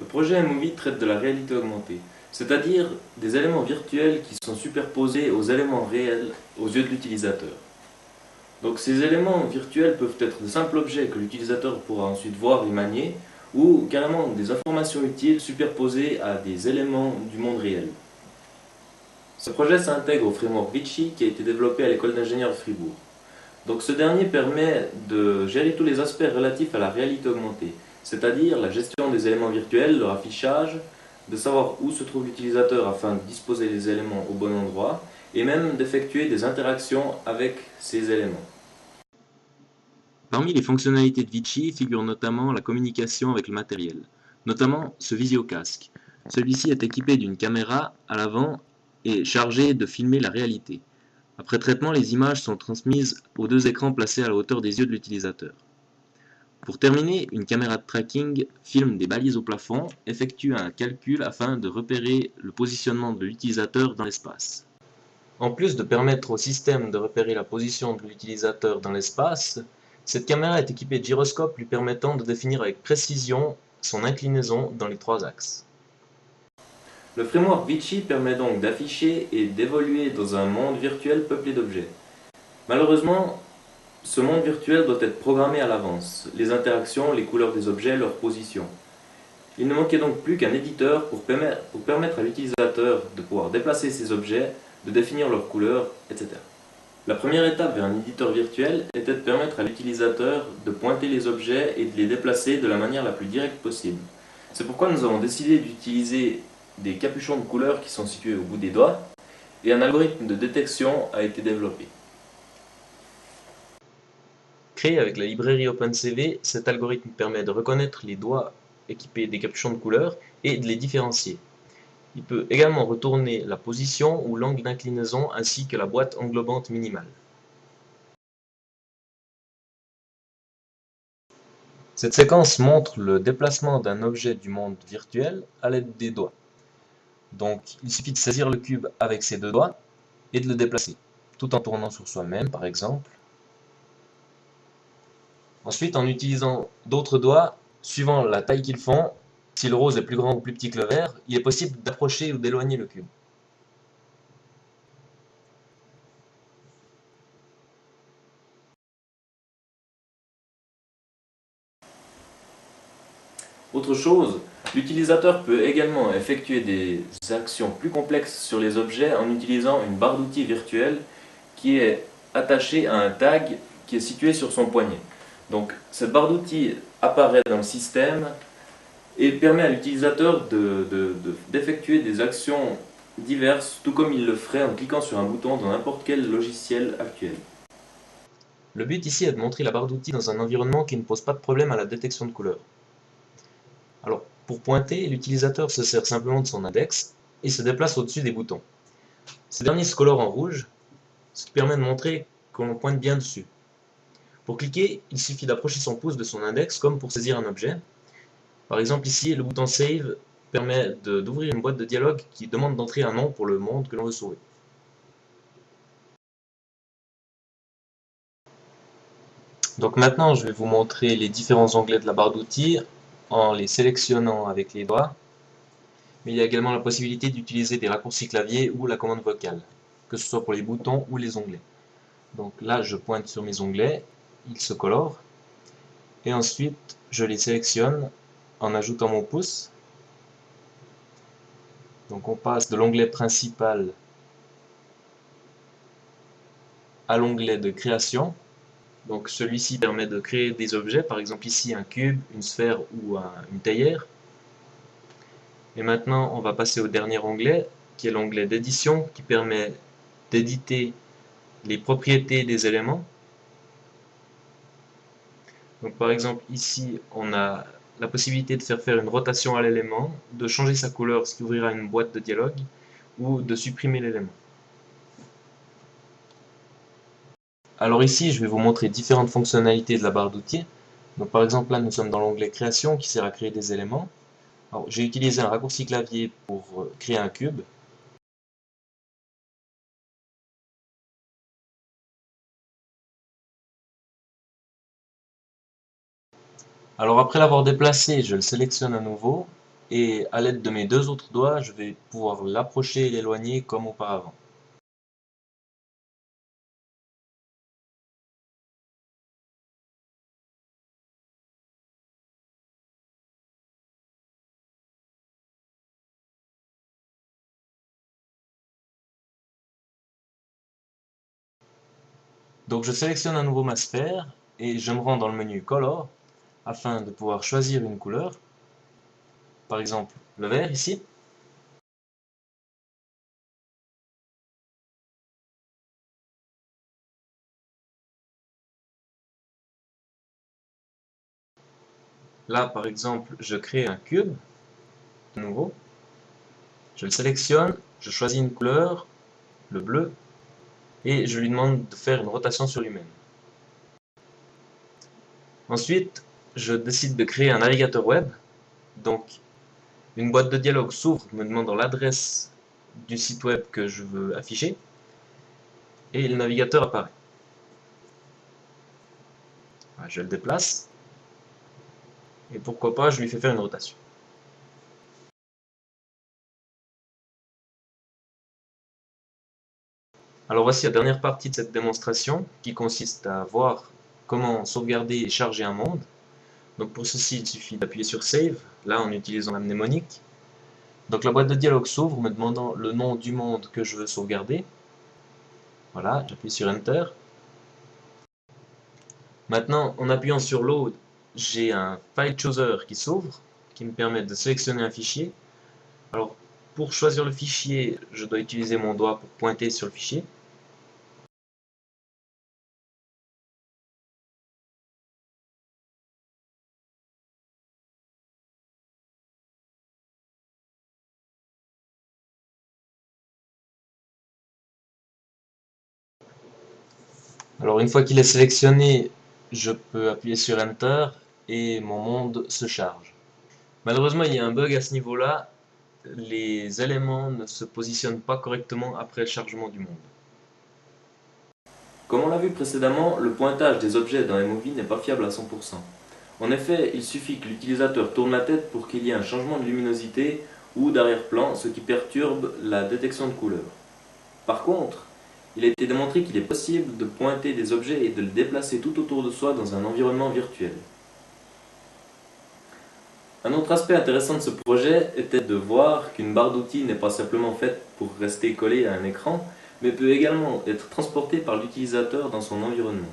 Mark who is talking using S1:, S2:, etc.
S1: projet Movie traite de la réalité augmentée, c'est-à-dire des éléments virtuels qui sont superposés aux éléments réels aux yeux de l'utilisateur. Donc ces éléments virtuels peuvent être de simples objets que l'utilisateur pourra ensuite voir et manier, ou carrément des informations utiles superposées à des éléments du monde réel. Ce projet s'intègre au framework Vichy qui a été développé à l'école d'ingénieurs de Fribourg. Donc ce dernier permet de gérer tous les aspects relatifs à la réalité augmentée, c'est-à-dire la gestion des éléments virtuels, leur affichage, de savoir où se trouve l'utilisateur afin de disposer les éléments au bon endroit, et même d'effectuer des interactions avec ces éléments.
S2: Parmi les fonctionnalités de Vichy figure notamment la communication avec le matériel, notamment ce visiocasque. Celui-ci est équipé d'une caméra à l'avant et chargé de filmer la réalité. Après traitement, les images sont transmises aux deux écrans placés à la hauteur des yeux de l'utilisateur. Pour terminer, une caméra de tracking filme des balises au plafond, effectue un calcul afin de repérer le positionnement de l'utilisateur dans l'espace. En plus de permettre au système de repérer la position de l'utilisateur dans l'espace, cette caméra est équipée de gyroscopes lui permettant de définir avec précision son inclinaison dans les 3 axes.
S1: Le framework Vichy permet donc d'afficher et d'évoluer dans un monde virtuel peuplé d'objets. Malheureusement, ce monde virtuel doit être programmé à l'avance, les interactions, les couleurs des objets, leur position. Il ne manquait donc plus qu'un éditeur pour permettre à l'utilisateur de pouvoir déplacer ces objets, de définir leurs couleurs, etc. La première étape vers un éditeur virtuel était de permettre à l'utilisateur de pointer les objets et de les déplacer de la manière la plus directe possible. C'est pourquoi nous avons décidé d'utiliser des capuchons de couleurs qui sont situés au bout des doigts, et un algorithme de détection a été développé.
S2: Créé avec la librairie OpenCV, cet algorithme permet de reconnaître les doigts équipés des capuchons de couleurs et de les différencier. Il peut également retourner la position ou l'angle d'inclinaison ainsi que la boîte englobante minimale. Cette séquence montre le déplacement d'un objet du monde virtuel à l'aide des doigts. Donc il suffit de saisir le cube avec ses deux doigts et de le déplacer, tout en tournant sur soi-même par exemple. Ensuite, en utilisant d'autres doigts, suivant la taille qu'ils font, si le rose est plus grand ou plus petit que le vert, il est possible d'approcher ou d'éloigner le cube.
S1: Autre chose, l'utilisateur peut également effectuer des actions plus complexes sur les objets en utilisant une barre d'outils virtuelle qui est attachée à un tag qui est situé sur son poignet. Donc cette barre d'outils apparaît dans le système et permet à l'utilisateur d'effectuer des actions diverses, tout comme il le ferait en cliquant sur un bouton dans n'importe quel logiciel actuel.
S2: Le but ici est de montrer la barre d'outils dans un environnement qui ne pose pas de problème à la détection de couleurs. Alors, pour pointer, l'utilisateur se sert simplement de son index et se déplace au-dessus des boutons. Ces derniers se colorent en rouge, ce qui permet de montrer que l'on pointe bien dessus. Pour cliquer, il suffit d'approcher son pouce de son index comme pour saisir un objet. Par exemple ici, le bouton Save permet d'ouvrir une boîte de dialogue qui demande d'entrer un nom pour le monde que l'on veut sauver. Donc maintenant, je vais vous montrer les différents onglets de la barre d'outils en les sélectionnant avec les doigts. Mais il y a également la possibilité d'utiliser des raccourcis clavier ou la commande vocale, que ce soit pour les boutons ou les onglets. Donc là, je pointe sur mes onglets, ils se colorent. Et ensuite, je les sélectionne en ajoutant mon pouce. Donc on passe de l'onglet principal à l'onglet de création. Donc celui-ci permet de créer des objets, par exemple ici un cube, une sphère ou une théière. Et maintenant on va passer au dernier onglet, qui est l'onglet d'édition, qui permet d'éditer les propriétés des éléments. Donc par exemple ici on a la possibilité de faire une rotation à l'élément, de changer sa couleur, ce qui ouvrira une boîte de dialogue, ou de supprimer l'élément. Alors ici, je vais vous montrer différentes fonctionnalités de la barre d'outils. Donc par exemple là, nous sommes dans l'onglet création qui sert à créer des éléments. J'ai utilisé un raccourci clavier pour créer un cube. Alors après l'avoir déplacé, je le sélectionne à nouveau et à l'aide de mes deux autres doigts, je vais pouvoir l'approcher et l'éloigner comme auparavant. Donc je sélectionne à nouveau ma sphère et je me rends dans le menu Color afin de pouvoir choisir une couleur, par exemple le vert ici. Là par exemple je crée un cube, de nouveau, je le sélectionne, je choisis une couleur, le bleu, et je lui demande de faire une rotation sur lui-même. Ensuite, je décide de créer un navigateur web, donc une boîte de dialogue s'ouvre me demandant l'adresse du site web que je veux afficher, et le navigateur apparaît. Je le déplace, et pourquoi pas, je lui fais faire une rotation. Alors voici la dernière partie de cette démonstration, qui consiste à voir comment sauvegarder et charger un monde. Donc pour ceci, il suffit d'appuyer sur Save, là en utilisant la mnémonique. Donc la boîte de dialogue s'ouvre me demandant le nom du monde que je veux sauvegarder. Voilà, j'appuie sur Enter. Maintenant, en appuyant sur Load, j'ai un File Chooser qui s'ouvre, qui me permet de sélectionner un fichier. Alors, pour choisir le fichier, je dois utiliser mon doigt pour pointer sur le fichier. Alors, une fois qu'il est sélectionné, je peux appuyer sur Enter et mon monde se charge. Malheureusement, il y a un bug à ce niveau-là. Les éléments ne se positionnent pas correctement après le chargement du monde.
S1: Comme on l'a vu précédemment, le pointage des objets dans iMovie n'est pas fiable à 100%. En effet, il suffit que l'utilisateur tourne la tête pour qu'il y ait un changement de luminosité ou d'arrière-plan, ce qui perturbe la détection de couleurs. Par contre, il a été démontré qu'il est possible de pointer des objets et de les déplacer tout autour de soi dans un environnement virtuel. Un autre aspect intéressant de ce projet était de voir qu'une barre d'outils n'est pas simplement faite pour rester collée à un écran, mais peut également être transportée par l'utilisateur dans son environnement.